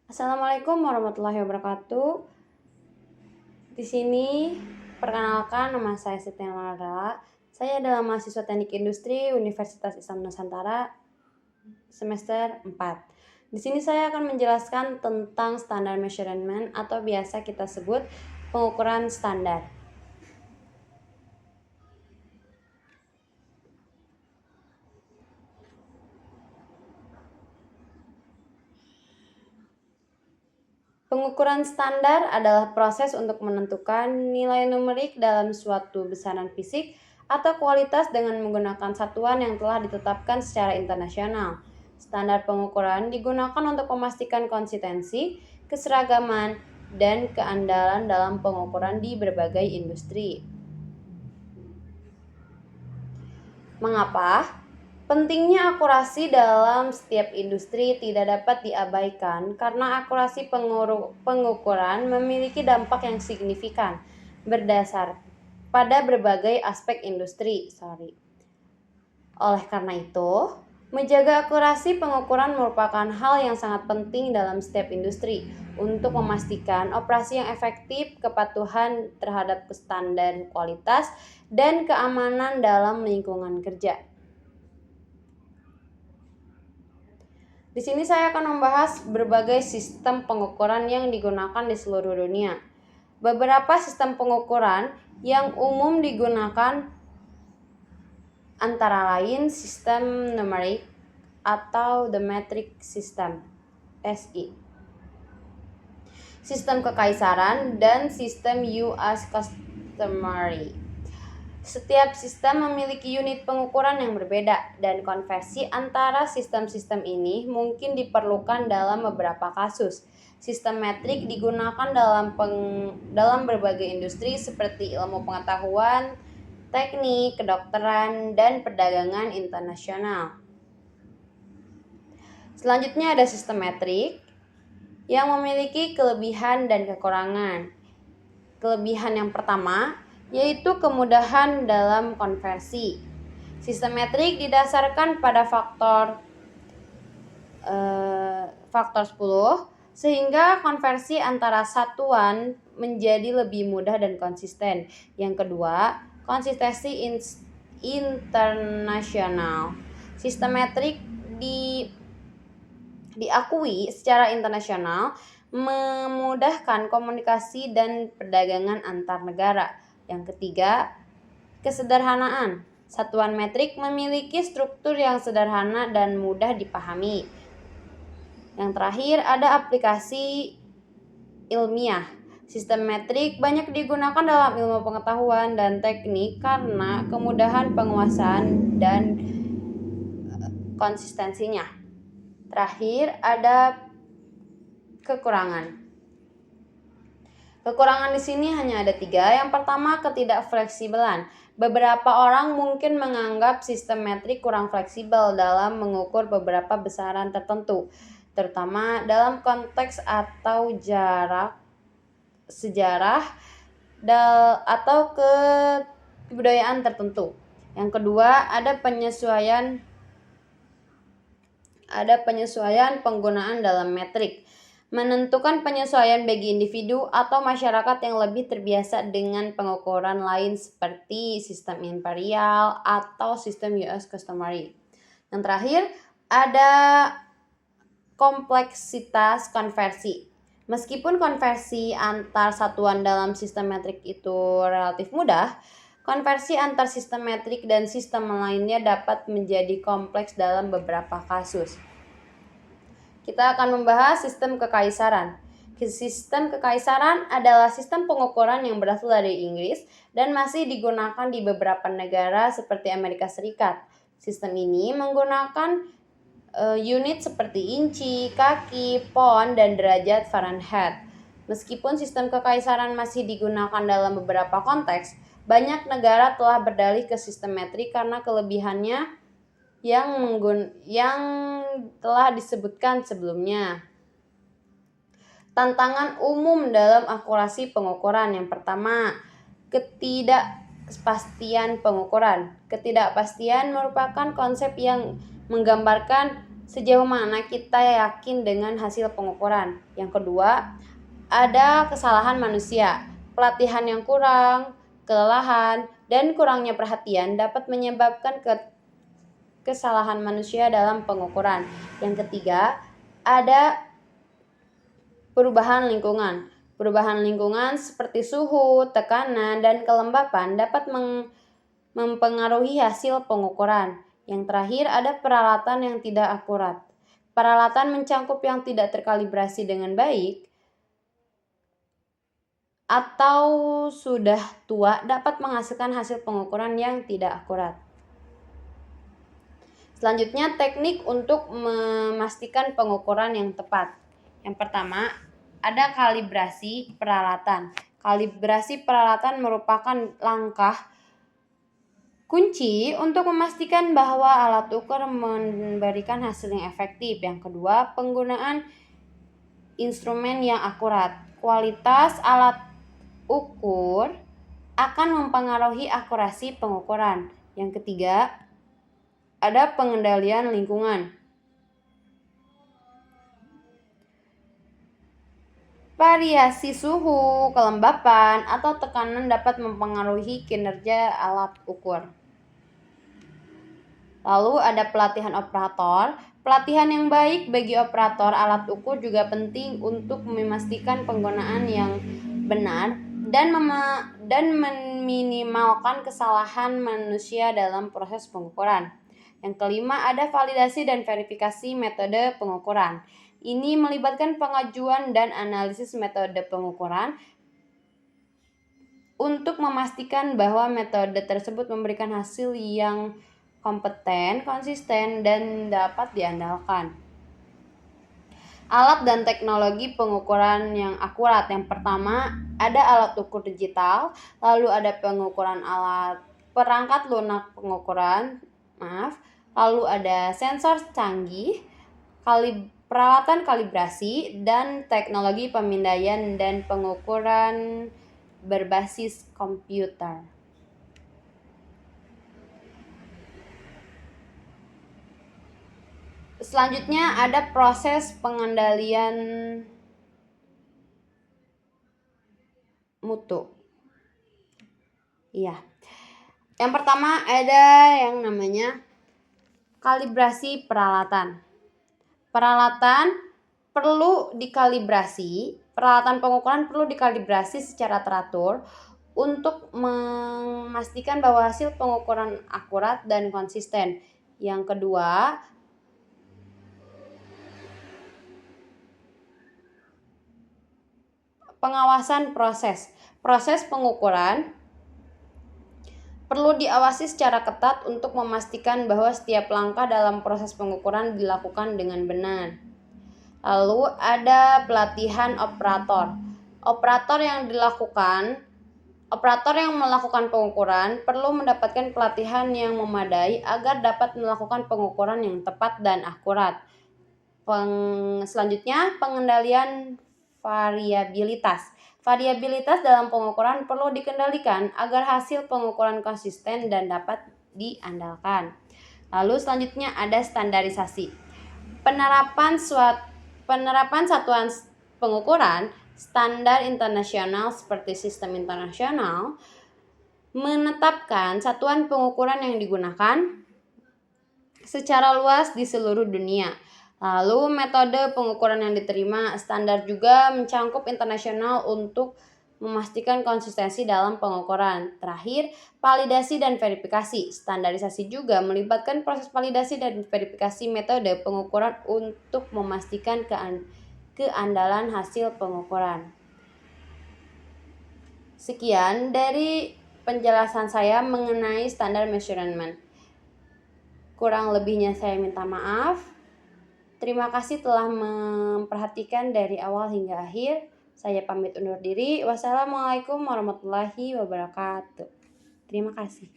Assalamualaikum warahmatullahi wabarakatuh. Di sini perkenalkan, nama saya Siti Lara. Saya adalah mahasiswa Teknik Industri Universitas Islam Nusantara semester 4. Di sini saya akan menjelaskan tentang standar measurement atau biasa kita sebut pengukuran standar. Pengukuran standar adalah proses untuk menentukan nilai numerik dalam suatu besaran fisik atau kualitas dengan menggunakan satuan yang telah ditetapkan secara internasional. Standar pengukuran digunakan untuk memastikan konsistensi, keseragaman, dan keandalan dalam pengukuran di berbagai industri. Mengapa? Pentingnya akurasi dalam setiap industri tidak dapat diabaikan karena akurasi pengukuran memiliki dampak yang signifikan berdasar pada berbagai aspek industri. Oleh karena itu, menjaga akurasi pengukuran merupakan hal yang sangat penting dalam setiap industri untuk memastikan operasi yang efektif, kepatuhan terhadap standar kualitas, dan keamanan dalam lingkungan kerja. Di sini saya akan membahas berbagai sistem pengukuran yang digunakan di seluruh dunia. Beberapa sistem pengukuran yang umum digunakan antara lain sistem numerik atau the metric system (SI), sistem kekaisaran, dan sistem US customary. Setiap sistem memiliki unit pengukuran yang berbeda, dan konversi antara sistem-sistem ini mungkin diperlukan dalam beberapa kasus. Sistem metrik digunakan dalam berbagai industri seperti ilmu pengetahuan, teknik, kedokteran, dan perdagangan internasional. Selanjutnya ada sistem metrik yang memiliki kelebihan dan kekurangan. Kelebihan yang pertama yaitu kemudahan dalam konversi. Sistem metrik didasarkan pada faktor 10 sehingga konversi antara satuan menjadi lebih mudah dan konsisten. Yang kedua, konsistensi internasional. Sistem metrik diakui secara internasional memudahkan komunikasi dan perdagangan antar negara. Yang ketiga, kesederhanaan. Satuan metrik memiliki struktur yang sederhana dan mudah dipahami. Yang terakhir, ada aplikasi ilmiah. Sistem metrik banyak digunakan dalam ilmu pengetahuan dan teknik karena kemudahan penguasaan dan konsistensinya. Terakhir, ada kekurangan. Kekurangan di sini hanya ada 3. Yang pertama, ketidakfleksibelan. Beberapa orang mungkin menganggap sistem metrik kurang fleksibel dalam mengukur beberapa besaran tertentu, terutama dalam konteks atau sejarah atau kebudayaan tertentu. Yang kedua, ada penyesuaian penggunaan dalam metrik. Menentukan penyesuaian bagi individu atau masyarakat yang lebih terbiasa dengan pengukuran lain seperti sistem imperial atau sistem US customary. Yang terakhir, ada kompleksitas konversi. Meskipun konversi antar satuan dalam sistem metrik itu relatif mudah, konversi antar sistem metrik dan sistem lainnya dapat menjadi kompleks dalam beberapa kasus. Kita akan membahas sistem kekaisaran. Sistem kekaisaran adalah sistem pengukuran yang berasal dari Inggris dan masih digunakan di beberapa negara seperti Amerika Serikat. Sistem ini menggunakan unit seperti inci, kaki, pon, dan derajat Fahrenheit. Meskipun sistem kekaisaran masih digunakan dalam beberapa konteks, banyak negara telah beralih ke sistem metrik karena kelebihannya yang telah disebutkan sebelumnya. Tantangan umum dalam akurasi pengukuran. Yang pertama, ketidakpastian pengukuran. Ketidakpastian merupakan konsep yang menggambarkan Sejauh mana kita yakin dengan hasil pengukuran. Yang kedua, ada kesalahan manusia. Pelatihan yang kurang, kelelahan, dan kurangnya perhatian dapat menyebabkan kesalahan manusia dalam pengukuran. Yang ketiga, ada perubahan lingkungan. Perubahan lingkungan seperti suhu, tekanan, dan kelembapan dapat mempengaruhi hasil pengukuran. Yang terakhir, ada peralatan yang tidak akurat. Peralatan mencangkup yang tidak terkalibrasi dengan baik atau sudah tua dapat menghasilkan hasil pengukuran yang tidak akurat. Selanjutnya, teknik untuk memastikan pengukuran yang tepat. Yang pertama, ada kalibrasi peralatan. Kalibrasi peralatan merupakan langkah kunci untuk memastikan bahwa alat ukur memberikan hasil yang efektif. Yang kedua, penggunaan instrumen yang akurat. Kualitas alat ukur akan mempengaruhi akurasi pengukuran. Yang ketiga, ada pengendalian lingkungan. Variasi suhu, kelembapan, atau tekanan dapat mempengaruhi kinerja alat ukur. Lalu ada pelatihan operator. Pelatihan yang baik bagi operator alat ukur juga penting untuk memastikan penggunaan yang benar dan meminimalkan kesalahan manusia dalam proses pengukuran. Yang kelima, ada validasi dan verifikasi metode pengukuran. Ini melibatkan pengajuan dan analisis metode pengukuran untuk memastikan bahwa metode tersebut memberikan hasil yang kompeten, konsisten, dan dapat diandalkan. Alat dan teknologi pengukuran yang akurat. Yang pertama, ada alat ukur digital, lalu ada pengukuran perangkat lunak pengukuran, lalu ada sensor canggih, peralatan kalibrasi, dan teknologi pemindaian dan pengukuran berbasis komputer. Selanjutnya ada proses pengendalian mutu. Iya. Yang pertama ada yang namanya kalibrasi peralatan. Peralatan pengukuran perlu dikalibrasi secara teratur untuk memastikan bahwa hasil pengukuran akurat dan konsisten. Yang kedua, pengawasan proses. Proses pengukuran perlu diawasi secara ketat untuk memastikan bahwa setiap langkah dalam proses pengukuran dilakukan dengan benar. Lalu ada pelatihan operator. Operator yang melakukan pengukuran perlu mendapatkan pelatihan yang memadai agar dapat melakukan pengukuran yang tepat dan akurat. Selanjutnya, pengendalian variabilitas. Variabilitas dalam pengukuran perlu dikendalikan agar hasil pengukuran konsisten dan dapat diandalkan. Lalu selanjutnya ada standarisasi. Penerapan satuan pengukuran standar internasional seperti sistem internasional menetapkan satuan pengukuran yang digunakan secara luas di seluruh dunia. Lalu metode pengukuran yang diterima standar juga mencangkup internasional untuk memastikan konsistensi dalam pengukuran. Terakhir, validasi dan verifikasi. Standarisasi juga melibatkan proses validasi dan verifikasi metode pengukuran untuk memastikan keandalan hasil pengukuran. Sekian dari penjelasan saya mengenai standar measurement. Kurang lebihnya saya minta maaf. Terima kasih telah memperhatikan dari awal hingga akhir. Saya pamit undur diri. Wassalamualaikum warahmatullahi wabarakatuh. Terima kasih.